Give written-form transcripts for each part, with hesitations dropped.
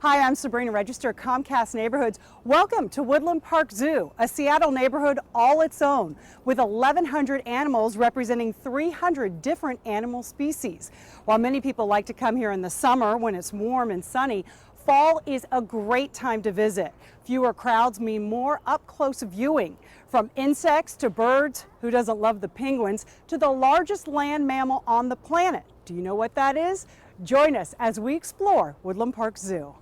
Hi, I'm Sabrina Register, Comcast Neighborhoods. Welcome to Woodland Park Zoo, a Seattle neighborhood all its own, with 1,100 animals representing 300 different animal species. While many people like to come here in the summer when it's warm and sunny, fall is a great time to visit. Fewer crowds mean more up-close viewing. From insects to birds, who doesn't love the penguins, to the largest land mammal on the planet. Do you know what that is? Join us as we explore Woodland Park Zoo.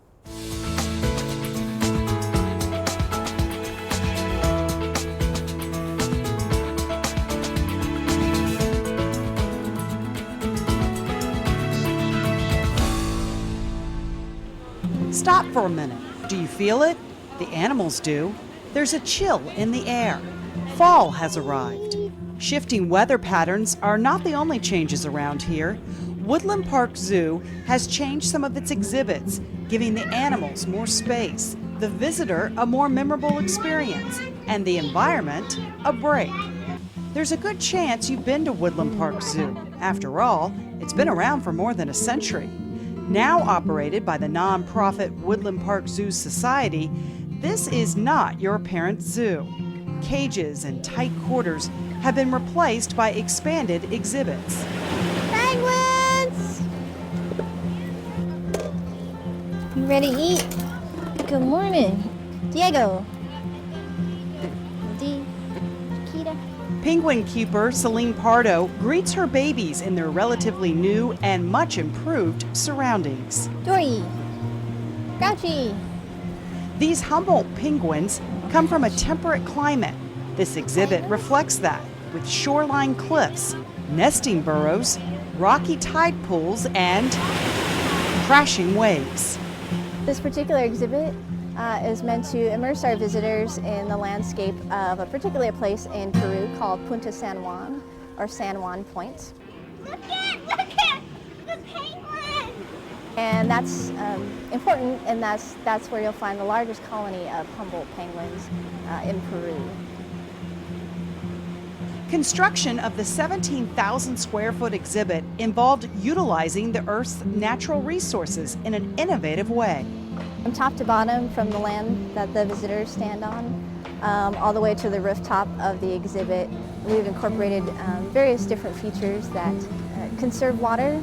Stop for a minute. Do you feel it? The animals do. There's a chill in the air. Fall has arrived. Shifting weather patterns are not the only changes around here. Woodland Park Zoo has changed some of its exhibits, giving the animals more space, the visitor a more memorable experience, and the environment a break. There's a good chance you've been to Woodland Park Zoo. After all, it's been around for more than a century. Now operated by the nonprofit Woodland Park Zoo Society, this is not your parent's zoo. Cages and tight quarters have been replaced by expanded exhibits. Penguins! You ready to eat? Good morning. Diego. Kita. Penguin keeper Celine Pardo greets her babies in their relatively new and much improved surroundings. Dory. Grouchy. These Humboldt penguins come from a temperate climate. This exhibit reflects that, with shoreline cliffs, nesting burrows, rocky tide pools, and crashing waves. This particular exhibit is meant to immerse our visitors in the landscape of a particular place in Peru called Punta San Juan, or San Juan Point. Look at the penguin! And that's important, and that's where you'll find the largest colony of Humboldt penguins in Peru. Construction of the 17,000 square foot exhibit involved utilizing the Earth's natural resources in an innovative way. From top to bottom, from the land that the visitors stand on, all the way to the rooftop of the exhibit, we've incorporated various different features that conserve water.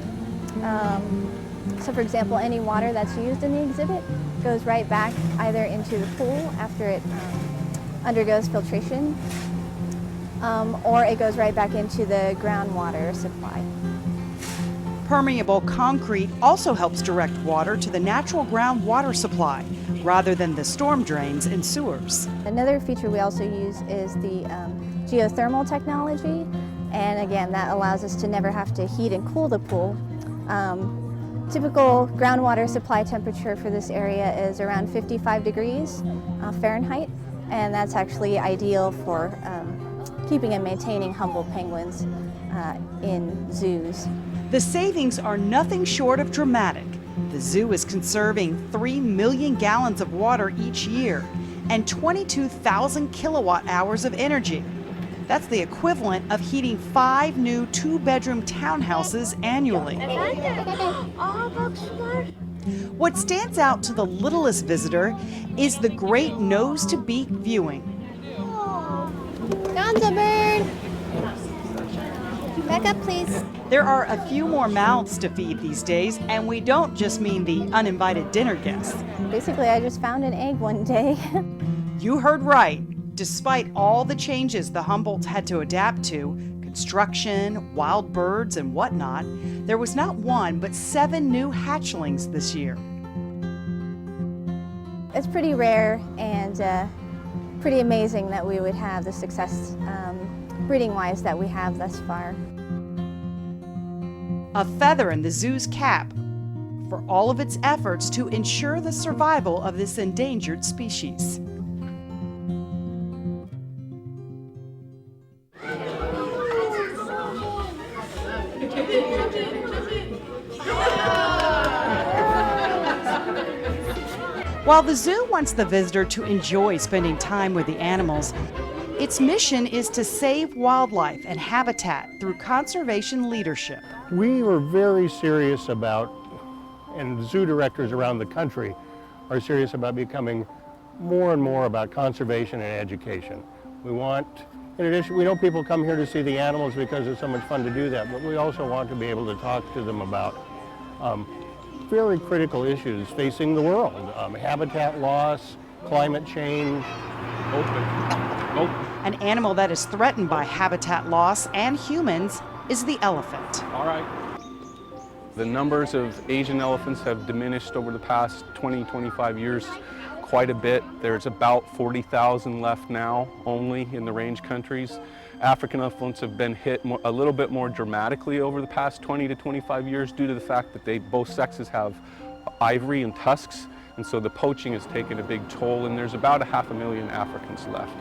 So for example, any water that's used in the exhibit goes right back either into the pool after it undergoes filtration, or it goes right back into the groundwater supply. Permeable concrete also helps direct water to the natural groundwater supply rather than the storm drains and sewers. Another feature we also use is the geothermal technology, and again that allows us to never have to heat and cool the pool. Typical groundwater supply temperature for this area is around 55 degrees Fahrenheit, and that's actually ideal for keeping and maintaining Humboldt penguins in zoos. The savings are nothing short of dramatic. The zoo is conserving 3 million gallons of water each year and 22,000 kilowatt hours of energy. That's the equivalent of heating 5 new 2-bedroom townhouses annually. What stands out to the littlest visitor is the great nose-to-beak viewing. Gonzo bird! Back up, please. There are a few more mouths to feed these days, and we don't just mean the uninvited dinner guests. Basically, I just found an egg one day. You heard right. Despite all the changes the Humboldts had to adapt to, construction, wild birds, and whatnot, there was not one but 7 new hatchlings this year. It's pretty rare and pretty amazing that we would have the success breeding-wise that we have thus far. A feather in the zoo's cap for all of its efforts to ensure the survival of this endangered species. While the zoo wants the visitor to enjoy spending time with the animals, its mission is to save wildlife and habitat through conservation leadership. We were very serious about, and zoo directors around the country are serious about becoming more and more about conservation and education. We want, in addition, we know people come here to see the animals because it's so much fun to do that, but we also want to be able to talk to them about very critical issues facing the world. Habitat loss, climate change. An animal that is threatened by habitat loss and humans is the elephant. All right. The numbers of Asian elephants have diminished over the past 20, 25 years quite a bit. There's about 40,000 left now only in the range countries. African elephants have been hit a little bit more dramatically over the past 20 to 25 years due to the fact that both sexes have ivory and tusks, and so the poaching has taken a big toll, and there's about 500,000 Africans left.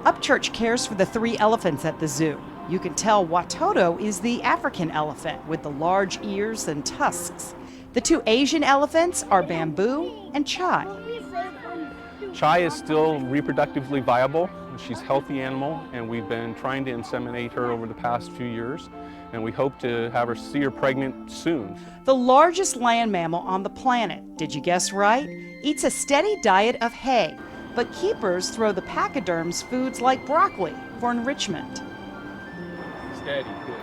Upchurch cares for the 3 elephants at the zoo. You can tell Watoto is the African elephant with the large ears and tusks. The 2 Asian elephants are Bamboo and Chai. Chai is still reproductively viable. She's a healthy animal, and we've been trying to inseminate her over the past few years, and we hope to see her pregnant soon. The largest land mammal on the planet, did you guess right? Eats a steady diet of hay, but keepers throw the pachyderms foods like broccoli for enrichment. Steady, good.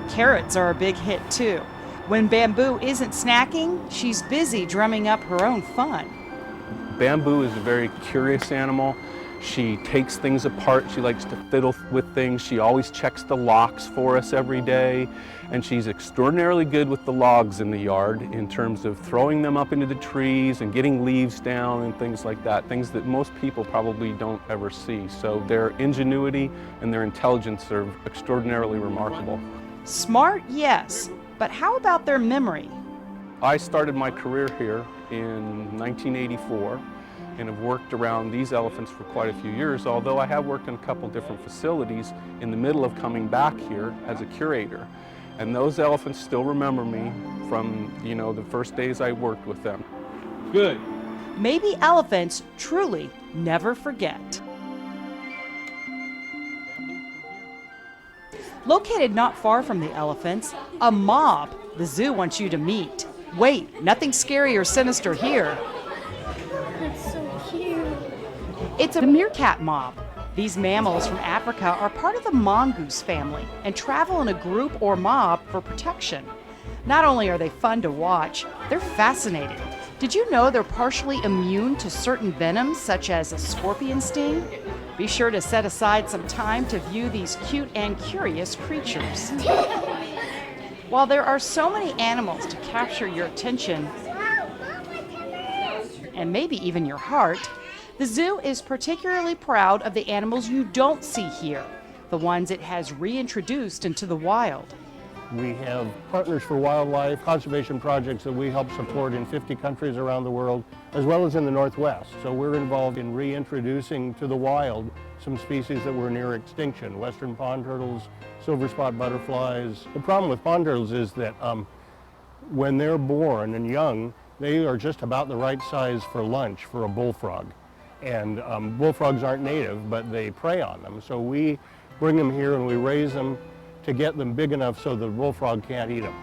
Carrots are a big hit too. When Bamboo isn't snacking, she's busy drumming up her own fun. Bamboo is a very curious animal. She takes things apart. She likes to fiddle with things. She always checks the locks for us every day. And she's extraordinarily good with the logs in the yard in terms of throwing them up into the trees and getting leaves down and things like that, things that most people probably don't ever see. So their ingenuity and their intelligence are extraordinarily remarkable. Smart, yes, but how about their memory? I started my career here in 1984 and have worked around these elephants for quite a few years, although I have worked in a couple different facilities in the middle of coming back here as a curator. And those elephants still remember me from, the first days I worked with them. Good. Maybe elephants truly never forget. Located not far from the elephants, a mob the zoo wants you to meet. Wait, nothing scary or sinister here. That's so cute. It's a meerkat mob. These mammals from Africa are part of the mongoose family and travel in a group or mob for protection. Not only are they fun to watch, they're fascinating. Did you know they're partially immune to certain venoms, such as a scorpion sting? Be sure to set aside some time to view these cute and curious creatures. While there are so many animals to capture your attention, and maybe even your heart, the zoo is particularly proud of the animals you don't see here, the ones it has reintroduced into the wild. We have Partners for Wildlife conservation projects that we help support in 50 countries around the world, as well as in the Northwest. So we're involved in reintroducing to the wild some species that were near extinction, western pond turtles, silver spot butterflies. The problem with pond turtles is that when they're born and young, they are just about the right size for lunch for a bullfrog. And bullfrogs aren't native, but they prey on them. So we bring them here and we raise them to get them big enough so the bullfrog can't eat them.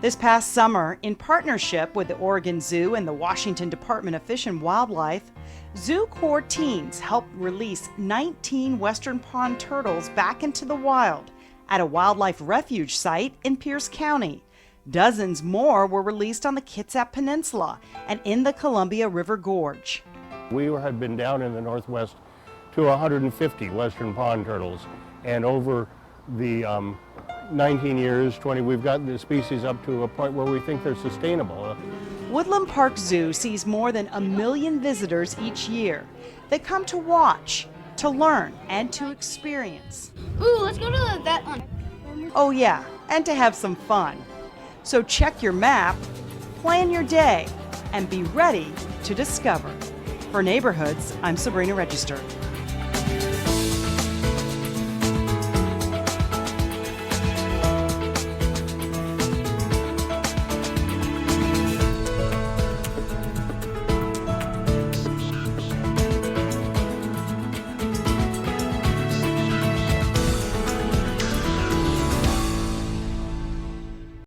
This past summer, in partnership with the Oregon Zoo and the Washington Department of Fish and Wildlife, Zoo Corps teams helped release 19 western pond turtles back into the wild at a wildlife refuge site in Pierce County. Dozens more were released on the Kitsap Peninsula and in the Columbia River Gorge. We had been down in the Northwest to 150 western pond turtles, and over the 19 years, 20, we've gotten the species up to a point where we think they're sustainable. Woodland Park Zoo sees more than 1 million visitors each year. They come to watch, to learn, and to experience. Ooh, let's go to the vet one. Oh yeah, and to have some fun. So check your map, plan your day, and be ready to discover. For Neighborhoods, I'm Sabrina Register.